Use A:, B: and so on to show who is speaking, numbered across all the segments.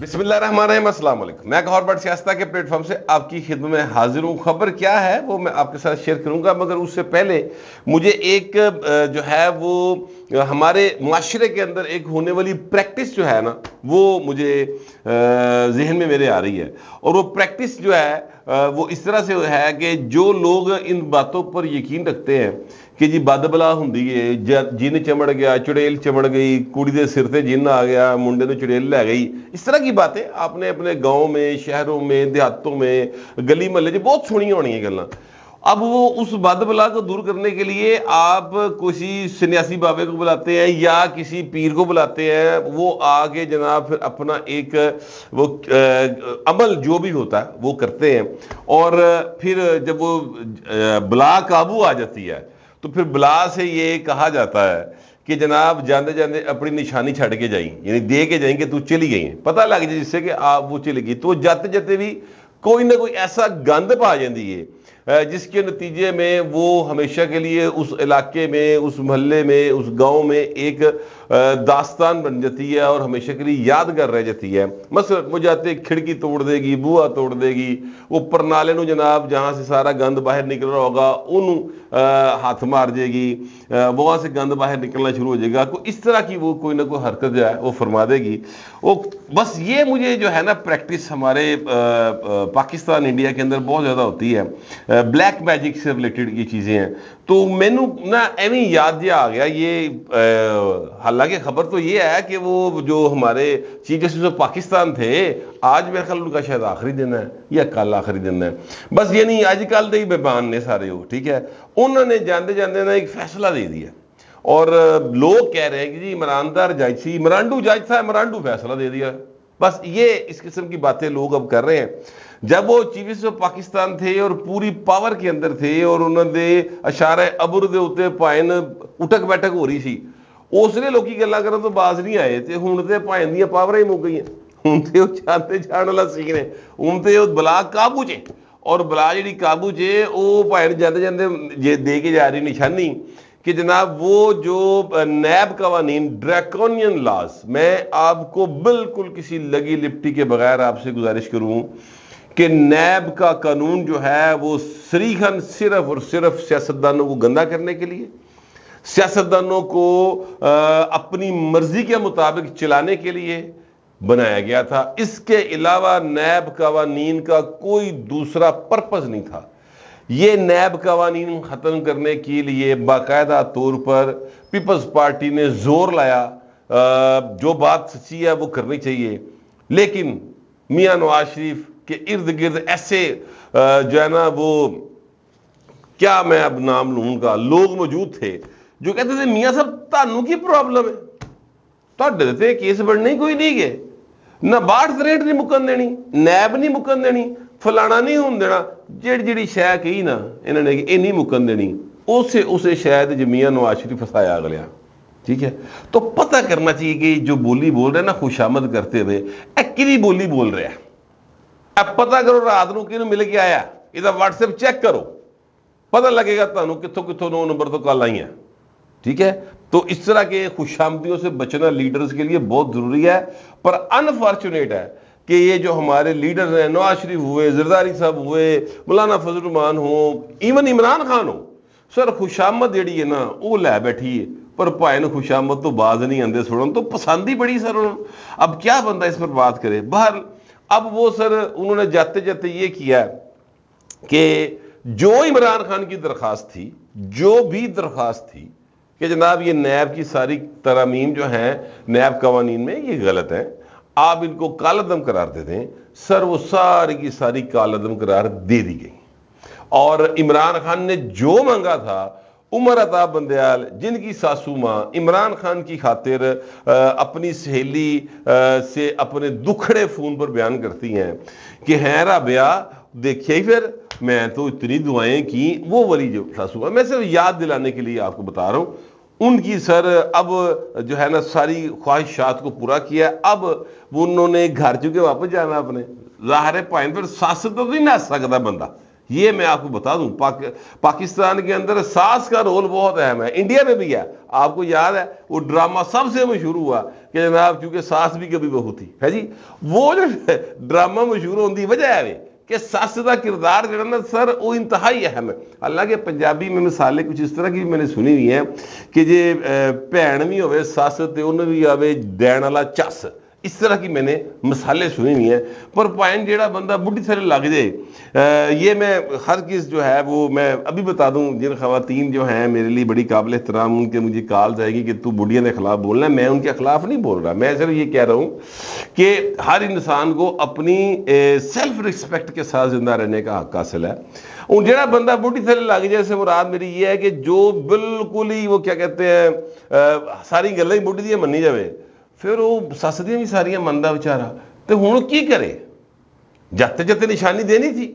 A: بسم اللہ الرحمن الرحیم، السلام علیکم۔ میں گوہر بٹ سیاستہ کے پلیٹ فارم سے آپ کی خدمت میں حاضر ہوں۔ خبر کیا ہے وہ میں آپ کے ساتھ شیئر کروں گا، مگر اس سے پہلے مجھے ایک جو ہے وہ ہمارے معاشرے کے اندر ایک ہونے والی پریکٹس جو ہے نا، وہ مجھے ذہن میں میرے آ رہی ہے۔ اور وہ پریکٹس جو ہے وہ اس طرح سے ہے کہ جو لوگ ان باتوں پر یقین رکھتے ہیں کہ جی بد بلا ہوندی ہے، جن چمڑ گیا، چڑیل چمڑ گئی، کڑی دے سر تے جن آ گیا، منڈے نو چڑیل لے گئی، اس طرح کی باتیں آپ نے اپنے گاؤں میں، شہروں میں، دیہاتوں میں، گلی محلے بہت سنی ہونی ہیں گلاں۔ اب وہ اس بد بلا کو دور کرنے کے لیے آپ کسی سنیاسی بابے کو بلاتے ہیں یا کسی پیر کو بلاتے ہیں، وہ آگے جناب پھر اپنا ایک وہ عمل جو بھی ہوتا ہے وہ کرتے ہیں، اور پھر جب وہ بلا قابو آ جاتی ہے تو پھر بلا سے یہ کہا جاتا ہے کہ جناب جاندے جاندے اپنی نشانی چھڑ کے جائیں، یعنی دے کے جائیں کہ تو چلی گئی ہیں، پتہ لگ جائے جس سے کہ آپ وہ چلی گئی، تو جاتے جاتے بھی کوئی نہ کوئی ایسا گند پا جاندی ہے جس کے نتیجے میں وہ ہمیشہ کے لیے اس علاقے میں، اس محلے میں، اس گاؤں میں ایک داستان بن جاتی ہے اور ہمیشہ کے لیے یادگار رہ جاتی ہے۔ مثلا وہ جاتے کھڑکی توڑ دے گی، بوہا توڑ دے گی، اوپر نالے نو جناب جہاں سے سارا گند باہر نکل رہا ہوگا انہوں ہاتھ مار دے گی، وہاں سے گند باہر نکلنا شروع ہو جائے گا، اس طرح کی وہ کوئی نہ کوئی حرکت جو ہے وہ فرما دے گی۔ وہ بس یہ مجھے جو ہے نا پریکٹس ہمارے پاکستان انڈیا کے اندر بہت زیادہ ہوتی ہے، بلیک میجک سے ریلیٹڈ یہ چیزیں ہیں، تو مینوں نا ایویں یاد جہا آ گیا یہ۔ حالانکہ خبر تو یہ ہے کہ وہ جو ہمارے چیف جسٹس آف پاکستان تھے، آج میرے خیال ان کا شاید آخری دن ہے یا کل آخری دن ہے، بس یہ نہیں آج کل دے ہی بیبان نے سارے ہو، ٹھیک ہے، انہوں نے جاندے جاندے نا ایک فیصلہ دے دیا، اور لوگ کہہ رہے ہیں کہ جی عمراندار جج سی، عمرانڈو جج تھا، عمرانڈو فیصلہ دے دیا۔ بس یہ اس قسم کی باتیں لوگ اب کر رہے ہیں۔ جب وہ چیف جسٹس آف پاکستان تھے اور پوری پاور کے اندر تھے اور انہوں نے اشارہ ابر دے اوتے پائن اٹھک بیٹھک ہو رہی سی، اس لیے لوکی گلاں کرن تو باز نہیں آئے تے ہن تے پائن دیاں پاوراں ہی مک گئیاں، ہن تے وہ چاہتے جان والا سین ہے، ہن تے وہ بلا قابو چ، اور بلا جڑی قابو چ وہ پائن جاندے جاندے دے کے جا رہی نشانی کہ جناب وہ جو نیب قوانین ڈریکونین لاز، میں آپ کو بالکل کسی لگی لپٹی کے بغیر آپ سے گزارش کروں کہ نیب کا قانون جو ہے وہ صریحاً صرف اور صرف سیاستدانوں کو گندا کرنے کے لیے، سیاستدانوں کو اپنی مرضی کے مطابق چلانے کے لیے بنایا گیا تھا۔ اس کے علاوہ نیب قوانین کا کوئی دوسرا پرپز نہیں تھا۔ یہ نیب قوانین ختم کرنے کے لیے باقاعدہ طور پر پیپلز پارٹی نے زور لایا، جو بات سچی ہے وہ کرنی چاہیے، لیکن میاں نواز شریف کے ارد گرد ایسے جو ہے نا وہ کیا میں اب نام لوں ان کا، لوگ موجود تھے جو کہتے تھے میاں صاحب تانوں کی پرابلم ہے، تہاڈے تے کیس بڑھنے ہی کوئی نہیں گئے، نہ 62 نہیں مکن دینی، نیب نہیں مکن دینی، فلانا نہیں ہون دینا، جڑی شے کہی نا انہوں نے یہ نہیں مکن دینی، اسے شاید میاں نواز شریف فسایا اگلیا، ٹھیک ہے۔ تو پتہ کرنا چاہیے کہ جو بولی بول رہے ہیں نا خوشامد کرتے ہوئے، کدی بولی بول رہے ہیں، اب پتہ کرو رات نو کینوں مل کے آیا، یہ واٹس ایپ چیک کرو، پتہ لگے گا تمہیں کتوں کتوں 9 نمبر تو کال آئی ہیں، ٹھیک ہے۔ تو اس طرح کے خوشامدیوں سے بچنا لیڈرز کے لیے بہت ضروری ہے، پر انفارچونیٹ ہے کہ یہ جو ہمارے لیڈرز ہیں، نواز شریف ہوئے، زرداری صاحب ہوئے، مولانا فضل الرحمان ہوں، ایون عمران خان ہو، سر خوشامد جڑی ہے نا وہ لے بیٹھی ہے، پر پائن خوشامد تو باز نہیں آندے سنن تو پسند ہی بڑی سر انہوں۔ اب کیا بندہ اس پر بات کرے؟ بہر اب وہ سر انہوں نے جاتے جاتے یہ کیا کہ جو عمران خان کی درخواست تھی، جو بھی درخواست تھی کہ جناب یہ نیب کی ساری ترامیم جو ہیں نیب قوانین میں یہ غلط ہیں، آپ ان کو کالعدم قرار دے دیں، سر وہ ساری کی ساری کالعدم قرار دے دی گئی، اور عمران خان نے جو مانگا تھا، عمر عطا بندیال جن کی ساسو ماں عمران خان کی خاطر اپنی سہیلی سے اپنے دکھڑے فون پر بیان کرتی ہیں کہ ہیں رابعہ دیکھیے پھر میں تو اتنی دعائیں کی، وہ والی جو ساسو ماں، میں صرف یاد دلانے کے لیے آپ کو بتا رہا ہوں، ان کی سر اب جو ہے نا ساری خواہشات کو پورا کیا، اب وہ انہوں نے گھر چکے واپس جانا اپنے، ظاہر ہے پائن پر ساست تو نہیں نہ سکتا بندہ، یہ میں آپ کو بتا دوں پاکستان کے اندر ساس کا رول بہت اہم ہے، انڈیا میں بھی ہے. آپ کو یاد ہے وہ ڈرامہ سب سے مشہور ہوا کہ جناب چونکہ ساس بھی کبھی بہو تھی ہے جی، وہ جو ڈرامہ مشہور ہونے کی وجہ ہے کہ سس کا کردار جو ہے نا سر وہ انتہائی اہم ہے. حالانکہ پنجابی میں مثالیں کچھ اس طرح کی بھی میں نے سنی ہوئی ہیں کہ جی بھن بھی ہوئے سس تے انہوں بھی آوے دین والا چس، اس طرح کی میں نے مثالیں سنی ہوئی ہیں. پر پوائنٹ جیڑا بندہ بڈھی تھلے لگ جائے، یہ میں ہر چیز جو ہے وہ میں ابھی بتا دوں. جن خواتین جو ہیں میرے لیے بڑی قابل احترام، ان کے مجھے کالز آئے گی کہ تو بڈھیاں کے خلاف بولنا ہے، میں ان کے خلاف نہیں بول رہا. میں صرف یہ کہہ رہا ہوں کہ ہر انسان کو اپنی سیلف رسپیکٹ کے ساتھ زندہ رہنے کا حق حاصل ہے. اور جڑا بندہ بڈھی تھلے لگ جائے سے مراد میری یہ ہے کہ جو بالکل ہی وہ کیا کہتے ہیں ساری گلیں بڈھی دیاں منی جاوے، پھر وہ سس دیاں بھی ساریاں مندا بیچارا، تو ہوں کی کرے؟ جاتے جاتے نشانی دینی تھی،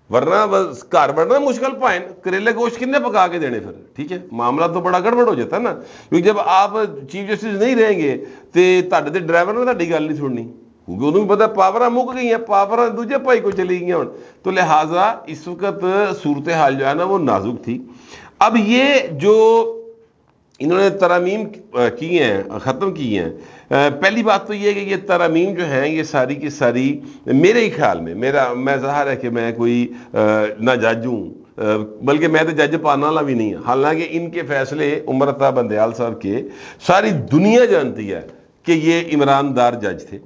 A: ورنہ گھر بڑھنا مشکل. پائن کریلے گوشت کنے پکا کے دینے پھر؟ ٹھیک ہے، معاملہ تو بڑا گڑبڑ ہو جاتا ہے نا، کیونکہ جب آپ چیف جسٹس نہیں رہیں گے تو تے ڈرائیور نے تہاڈی گل نہیں سننی، کیونکہ انہوں بھی پتا پاوراں مک گئی ہیں، پاوراں دوجے بھائی کو چلی گئی ہوں. تو لہٰذا اس وقت صورتحال جو ہے نا وہ نازک تھی. اب یہ جو انہوں نے ترامیم کی ہیں، ختم کی ہیں، پہلی بات تو یہ کہ یہ ترامیم جو ہیں یہ ساری کی ساری میرے ہی خیال میں میں ظاہر ہے کہ میں کوئی نہ جج ہوں، بلکہ میں تو جج پانا والا بھی نہیں ہوں. حالانکہ ان کے فیصلے عمر عطا بندیال صاحب کے ساری دنیا جانتی ہے کہ یہ عمران دار جج تھے.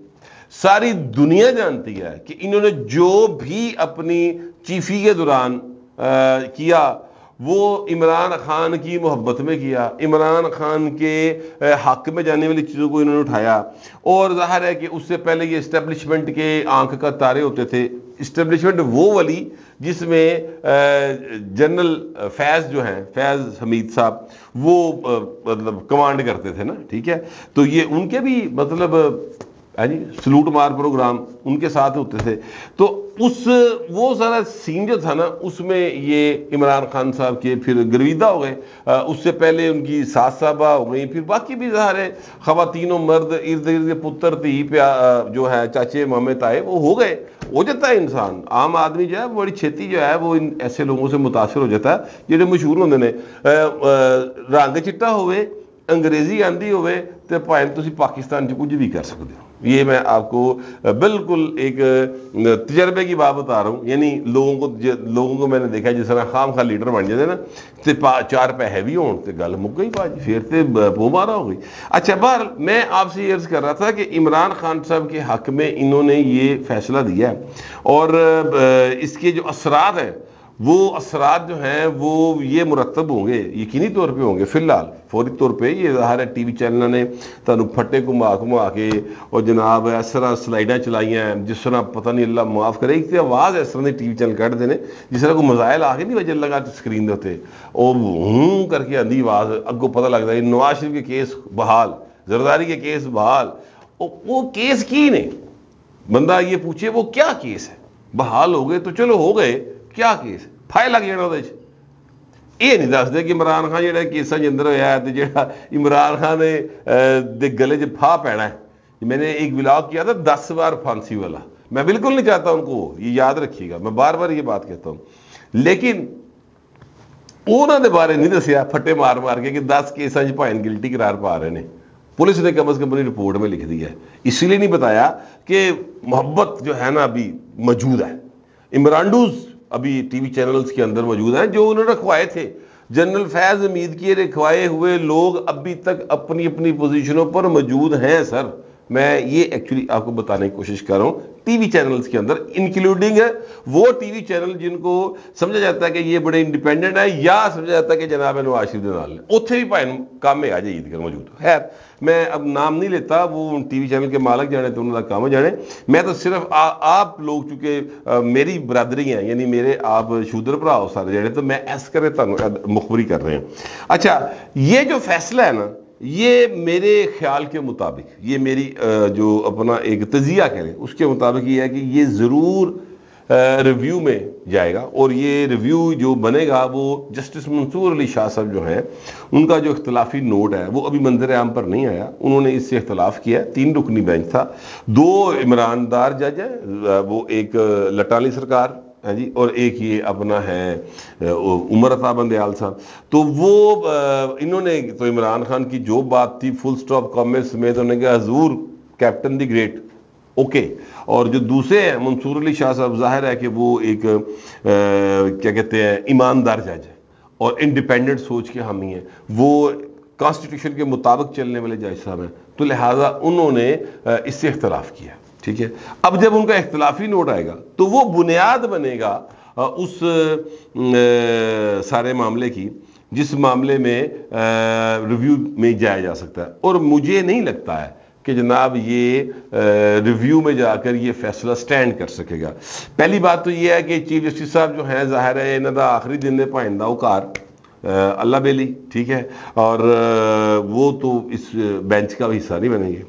A: ساری دنیا جانتی ہے کہ انہوں نے جو بھی اپنی چیفی کے دوران کیا وہ عمران خان کی محبت میں کیا، عمران خان کے حق میں جانے والی چیزوں کو انہوں نے اٹھایا. اور ظاہر ہے کہ اس سے پہلے یہ اسٹیبلشمنٹ کے آنکھ کا تارے ہوتے تھے. اسٹیبلشمنٹ وہ والی جس میں جنرل فیض جو ہیں، فیض حمید صاحب، وہ مطلب کمانڈ کرتے تھے نا، ٹھیک ہے. تو یہ ان کے بھی مطلب جی سلوٹ مار پروگرام ان کے ساتھ ہوتے تھے. تو وہ سارا سین جو تھا نا اس میں یہ عمران خان صاحب کے پھر گرویدہ ہو گئے، اس سے پہلے ان کی ساس صاحبہ ہو گئی، پھر باقی بھی ظاہر ہے خواتین و مرد ارد گرد پتر تھی جو ہے چاچے مامے تائے وہ ہو گئے. ہو جاتا ہے انسان، عام آدمی جو ہے بڑی چھیتی جو ہے وہ ان ایسے لوگوں سے متاثر ہو جاتا ہے جہے مشہور ہوندے نے. رنگ چٹا ہوئے، انگریزی آندھی ہوئے تو بھاویں تسی پاکستان چ کچھ بھی کر سکتے ہو. یہ میں آپ کو بالکل ایک تجربے کی بات بتا رہا ہوں. یعنی لوگوں کو میں نے دیکھا جس طرح خام خواہ لیڈر بن جاتے نا تے چار پیسے بھی ہون تے گل مک گئی باجی، پھر تے بو مارا ہو گئی. اچھا بہر میں آپ سے یہ عرض کر رہا تھا کہ عمران خان صاحب کے حق میں انہوں نے یہ فیصلہ دیا ہے، اور اس کے جو اثرات ہیں وہ اثرات جو ہیں وہ یہ مرتب ہوں گے، یقینی طور پہ ہوں گے. فی الحال فوری طور پہ یہ ظاہر ہے ٹی وی چینل نے تمہیں پھٹے گھما کے اور جناب اس طرح سلائڈاں چلائی ہیں جس طرح پتہ نہیں اللہ معاف کرے، ایک آواز اس طرح ٹی وی چینل کٹ دینے جس طرح کوئی مزائل آ کے نہیں وجہ لگا اسکرین دے ہوتے اور ہوں کر کے آندھی آواز اگوں پتہ لگتا ہے نواز شریف کے کیس بحال، زرداری کے کیس بحال. وہ کیس کی نے بندہ یہ پوچھے وہ کیا کیس ہے؟ بحال ہو گئے تو چلو ہو گئے، کیا کیس فائل لگ جانا وہ یہ نہیں دستے کہ عمران خان جہاں کیساں اندر ہوا ہے تو جہاں عمران خان نے گلے چ پھا پینا ہے. میں نے ایک ولاگ کیا تھا 10 بار پھانسی والا، میں بالکل نہیں چاہتا ان کو یہ یاد رکھیے گا، میں بار بار یہ بات کہتا ہوں، لیکن انہوں نے بارے نہیں دسیا پھٹے مار مار کے کہ 10 کیساں بھائن گلٹی قرار پا رہے ہیں. پولیس نے کم از کم اپنی رپورٹ میں لکھ دیا ہے، اسی لیے نہیں بتایا کہ محبت جو ہے نا ابھی موجود ہے. عمرانڈوز ابھی ٹی وی چینلز کے اندر موجود ہیں جو انہوں نے رکھوائے تھے. جنرل فیض حمید کے رکھوائے ہوئے لوگ ابھی تک اپنی اپنی پوزیشنوں پر موجود ہیں. سر میں یہ ایکچولی آپ کو بتانے کی کوشش کر رہا ہوں ٹی وی چینلز کے اندر، انکلوڈنگ وہ ٹی وی چینل جن کو سمجھا جاتا ہے کہ یہ بڑے انڈیپینڈنٹ ہے یا سمجھا جاتا ہے کہ جناب نواز شریف کے نال اتنے بھی بھائی کام میں آ جائے عید کر موجود. خیر میں اب نام نہیں لیتا، وہ ٹی وی چینل کے مالک جانے تو انہوں کا کام جانے. میں تو صرف آپ لوگ چونکہ میری برادری ہیں، یعنی میرے آپ شودر بھرا ہو سارے جانے، تو میں ایس کرے مخبری کر رہے ہیں. اچھا یہ جو فیصلہ ہے نا یہ میرے خیال کے مطابق، یہ میری جو اپنا ایک تجزیہ کریں اس کے مطابق یہ ہے کہ یہ ضرور ریویو میں جائے گا، اور یہ ریویو جو بنے گا وہ جسٹس منصور علی شاہ صاحب جو ہیں ان کا جو اختلافی نوٹ ہے وہ ابھی منظر عام پر نہیں آیا. انہوں نے اس سے اختلاف کیا. 3 رکنی بینچ تھا، 2 عمران دار جج ہیں، وہ ایک لٹالی سرکار جی، اور ایک یہ اپنا ہے عمر عطا بندیال صاحب. تو وہ انہوں نے تو عمران خان کی جو بات تھی فل سٹاپ کامنٹس میں تو انہوں نے کہا حضور کیپٹن دی گریٹ اوکے. اور جو دوسرے ہیں منصور علی شاہ صاحب، ظاہر ہے کہ وہ ایک کیا کہتے ہیں ایماندار جج ہے اور انڈیپینڈنٹ سوچ کے حامی ہیں، وہ کانسٹیٹیوشن کے مطابق چلنے والے جج صاحب ہیں، تو لہٰذا انہوں نے اس سے اختلاف کیا. ٹھیک ہے، اب جب ان کا اختلافی نوٹ آئے گا تو وہ بنیاد بنے گا اس سارے معاملے کی جس معاملے میں ریویو میں جایا جا سکتا ہے. اور مجھے نہیں لگتا ہے کہ جناب یہ ریویو میں جا کر یہ فیصلہ سٹینڈ کر سکے گا. پہلی بات تو یہ ہے کہ چیف جسٹس صاحب جو ہیں ظاہر ہے انہوں دا آخری دن نے پائندہ اوکار اللہ بیلی، ٹھیک ہے، اور وہ تو اس بینچ کا بھی حصہ نہیں بنیں گے.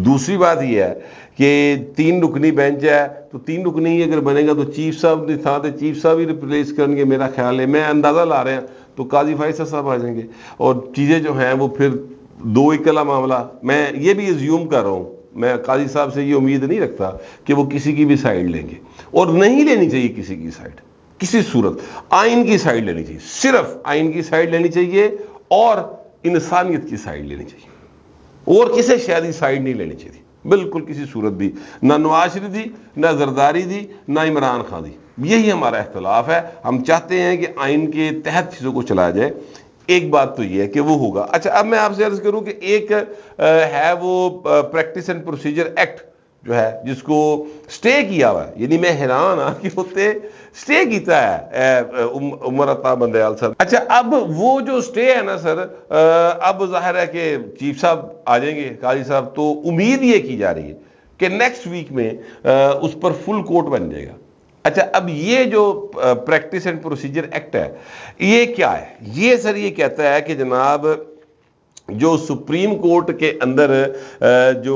A: دوسری بات یہ ہے کہ 3 رکنی بینچ ہے تو 3 رکنی ہی اگر بنے گا تو چیف صاحب نے تھا تو چیف صاحب ہی ریپلیس کریں گے میرا خیال ہے. میں اندازہ لا رہے ہیں تو قاضی فائز صاحب آ جائیں گے اور چیزیں جو ہیں وہ پھر 2-1 معاملہ. میں یہ بھی ایزیوم کر رہا ہوں، میں قاضی صاحب سے یہ امید نہیں رکھتا کہ وہ کسی کی بھی سائیڈ لیں گے، اور نہیں لینی چاہیے کسی کی سائیڈ کسی صورت. آئین کی سائیڈ لینی چاہیے، صرف آئین کی سائیڈ لینی چاہیے اور انسانیت کی سائیڈ لینی چاہیے، اور کسی شہری سائیڈ نہیں لینی چاہیے بالکل کسی صورت بھی، نہ نواز شریف دی، نہ زرداری دی، نہ عمران خان دی. یہی ہمارا اختلاف ہے. ہم چاہتے ہیں کہ آئین کے تحت چیزوں کو چلایا جائے. ایک بات تو یہ ہے کہ وہ ہوگا. اچھا، اب میں آپ سے عرض کروں کہ ایک ہے وہ پریکٹس اینڈ پروسیجر ایکٹ جو ہے جس کو سٹے کیا ہوا ہے، یعنی میں حیران ہاں کہ ہوتے سٹے کیتا ہے عمر عطا بندیال صاحب. اچھا، اب وہ جو سٹے ہے نا سر، اب ظاہر ہے کہ چیف صاحب آ جائیں گے قاضی صاحب، تو امید یہ کی جا رہی ہے کہ نیکسٹ ویک میں اس پر فل کورٹ بن جائے گا. اچھا، اب یہ جو پریکٹس اینڈ پروسیجر ایکٹ ہے یہ کیا ہے؟ یہ سر یہ کہتا ہے کہ جناب جو سپریم کورٹ کے اندر جو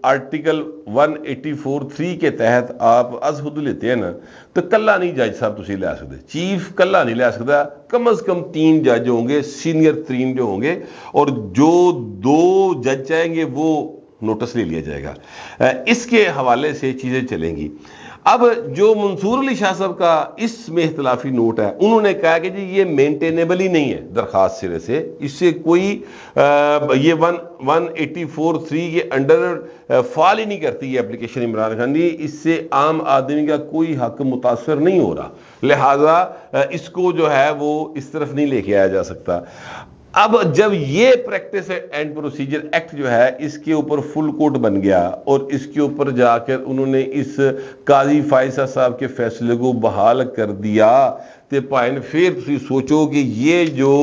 A: آرٹیکل 184(3) کے تحت آپ از حد لیتے ہیں نا، تو کلا نہیں جج صاحب تسی لے سکتے، چیف کلا نہیں لے سکتا، کم از کم 3 جج ہوں گے سینئر ترین جو ہوں گے، اور جو 2 جج چاہیں گے وہ نوٹس لے لیا جائے گا. اس کے حوالے سے چیزیں چلیں گی. اب جو منصور علی شاہ صاحب کا اس میں اختلافی نوٹ ہے، انہوں نے کہا کہ جی یہ مینٹینیبل ہی نہیں ہے درخواست سرے سے، اس سے کوئی یہ 184(3) کے انڈر فال ہی نہیں کرتی یہ اپلیکیشن عمران خان دی، اس سے عام آدمی کا کوئی حق متاثر نہیں ہو رہا، لہٰذا اس کو جو ہے وہ اس طرف نہیں لے کے آیا جا سکتا. اب جب یہ پریکٹس اینڈ پروسیجر ایکٹ جو ہے اس کے اوپر فل کورٹ بن گیا اور اس کے اوپر جا کر انہوں نے اس قاضی فائزہ صاحب کے فیصلے کو بحال کر دیا، تو پائن پھر تسی سوچو کہ یہ جو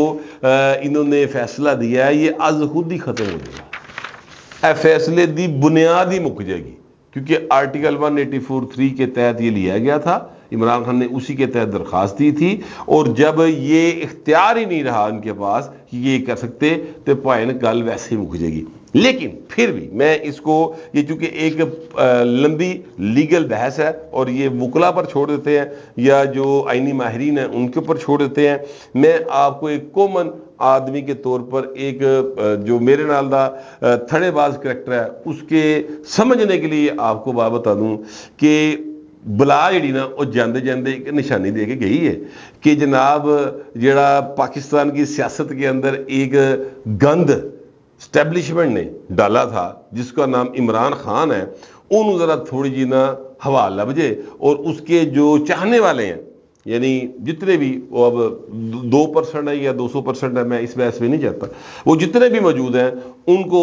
A: انہوں نے فیصلہ دیا ہے یہ از خود ہی ختم ہو جائے گا، فیصلے دی بنیاد ہی مک جائے گی، کیونکہ آرٹیکل 184(3) کے تحت یہ لیا گیا تھا، عمران خان نے اسی کے تحت درخواست دی تھی، اور جب یہ اختیار ہی نہیں رہا ان کے پاس کہ یہ کر سکتے تو پوائن گل ویسے ہی مک جائے گی. لیکن پھر بھی میں اس کو یہ چونکہ ایک لمبی لیگل بحث ہے اور یہ وکلا پر چھوڑ دیتے ہیں یا جو آئینی ماہرین ہیں ان کے اوپر چھوڑ دیتے ہیں، میں آپ کو ایک کامن آدمی کے طور پر ایک جو میرے نال دا تھڑے باز کریکٹر ہے اس کے سمجھنے کے لیے آپ کو بات بتا دوں کہ بلا جڑی نا وہ جاندے جاندے ایک نشانی دے کے گئی ہے کہ جناب جڑا پاکستان کی سیاست کے اندر ایک گند اسٹیبلشمنٹ نے ڈالا تھا جس کا نام عمران خان ہے، انہوں ذرا تھوڑی جی نا ہوا لب جے، اور اس کے جو چاہنے والے ہیں یعنی جتنے بھی وہ اب 2% ہے یا 200% ہے، میں اس بحث میں نہیں چاہتا، وہ جتنے بھی موجود ہیں ان کو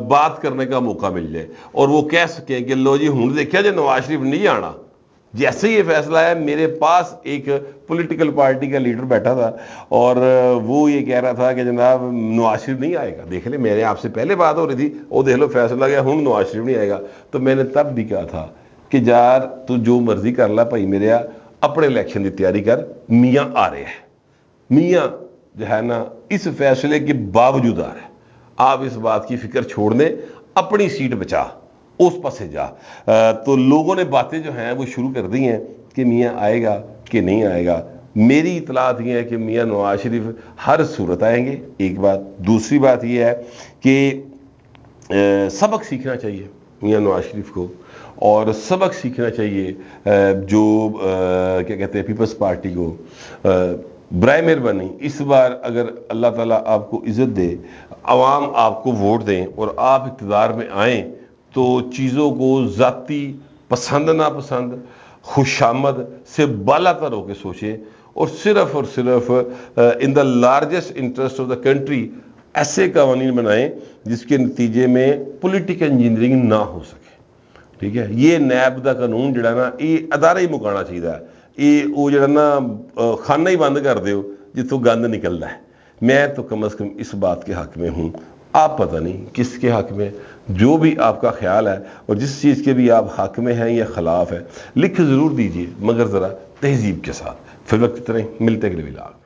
A: بات کرنے کا موقع مل جائے اور وہ کہہ سکیں کہ لو جی ہوں دیکھا جائے نواز شریف نہیں آنا. جیسے یہ فیصلہ ہے، میرے پاس ایک پولیٹیکل پارٹی کا لیڈر بیٹھا تھا اور وہ یہ کہہ رہا تھا کہ جناب نواز شریف نہیں آئے گا. دیکھ لیں میرے آپ سے پہلے بات ہو رہی تھی، وہ دیکھ لو فیصلہ گیا ہوں نواز شریف نہیں آئے گا. تو میں نے تب بھی کہا تھا کہ یار تو جو مرضی کر لا بھائی میرے اپنے الیکشن کی تیاری کر، میاں آ رہے ہیں، میاں جو ہے نا اس فیصلے کے باوجود آ رہے ہیں، آپ اس بات کی فکر چھوڑ دیں، اپنی سیٹ بچا اس پاسے جا. تو لوگوں نے باتیں جو ہیں وہ شروع کر دی ہیں کہ میاں آئے گا کہ نہیں آئے گا. میری اطلاعات یہ ہے کہ میاں نواز شریف ہر صورت آئیں گے، ایک بات. دوسری بات یہ ہے کہ سبق سیکھنا چاہیے میاں نواز شریف کو، اور سبق سیکھنا چاہیے جو کیا کہتے ہیں پیپلز پارٹی کو۔ برائے مہربانی اس بار اگر اللہ تعالیٰ آپ کو عزت دے، عوام آپ کو ووٹ دیں اور آپ اقتدار میں آئیں، تو چیزوں کو ذاتی پسند ناپسند، خوش آمد سے بالا تر ہو کے سوچیں، اور صرف in the largest interest of the country ایسے قوانین بنائیں جس کے نتیجے میں پولیٹیکل انجینئرنگ نہ ہو سکے۔ ٹھیک ہے، یہ نیب دا قانون جڑا نا یہ ادارہ ہی مکانا چاہیے، یہ وہ جڑا نا خانہ ہی بند کر دیو جتوں گند نکلتا ہے۔ میں تو کم از کم اس بات کے حق میں ہوں، آپ پتہ نہیں کس کے حق میں، جو بھی آپ کا خیال ہے اور جس چیز کے بھی آپ حق میں ہیں یا خلاف ہے، لکھ ضرور دیجئے، مگر ذرا تہذیب کے ساتھ۔ فی الوقت اتنا ہی، ملتے اگلے ولاگ۔